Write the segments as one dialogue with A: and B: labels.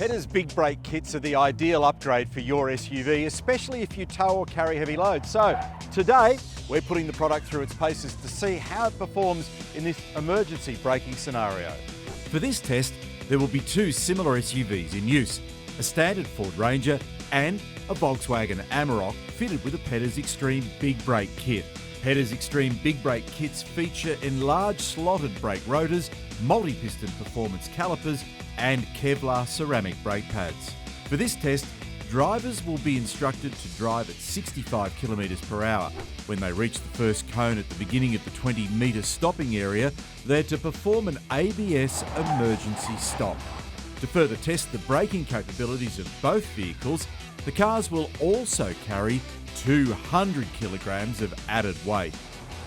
A: Pedders Big Brake Kits are the ideal upgrade for your SUV, especially if you tow or carry heavy loads. So today, we're putting the product through its paces to see how it performs in this emergency braking scenario.
B: For this test, there will be two similar SUVs in use, a standard Ford Ranger and a Volkswagen Amarok fitted with a Pedders Extreme Big Brake Kit. Pedders Extreme Big Brake Kits feature enlarged slotted brake rotors, multi-piston performance calipers and Kevlar ceramic brake pads. For this test, drivers will be instructed to drive at 65 km/h. When they reach the first cone at the beginning of the 20-metre stopping area, they're to perform an ABS emergency stop. To further test the braking capabilities of both vehicles, the cars will also carry 200 kilograms of added weight.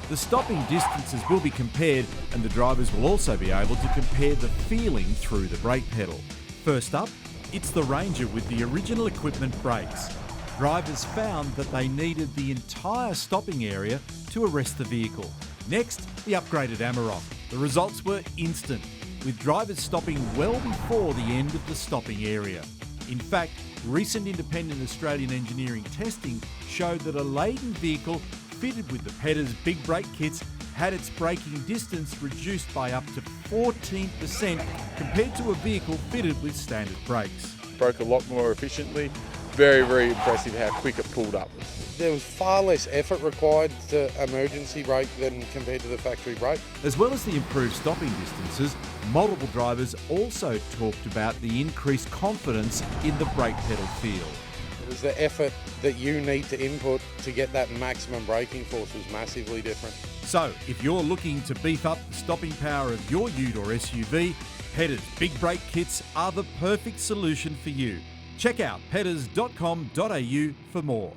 B: The stopping distances will be compared, and the drivers will also be able to compare the feeling through the brake pedal. First up, it's the Ranger with the original equipment brakes. Drivers found that they needed the entire stopping area to arrest the vehicle. Next, the upgraded Amarok. The results were instant, with drivers stopping well before the end of the stopping area. In fact, recent independent Australian engineering testing showed that a laden vehicle fitted with the Pedders Big Brake Kits had its braking distance reduced by up to 14% compared to a vehicle fitted with standard brakes.
C: Broke a lot more efficiently. Very, very impressive how quick it pulled up.
D: There was far less effort required to emergency brake than compared to the factory brake.
B: As well as the improved stopping distances, multiple drivers also talked about the increased confidence in the brake pedal feel.
D: It was the effort that you need to input to get that maximum braking force was massively different.
B: So, if you're looking to beef up the stopping power of your ute or SUV, Pedders Big Brake Kits are the perfect solution for you. Check out pedders.com.au for more.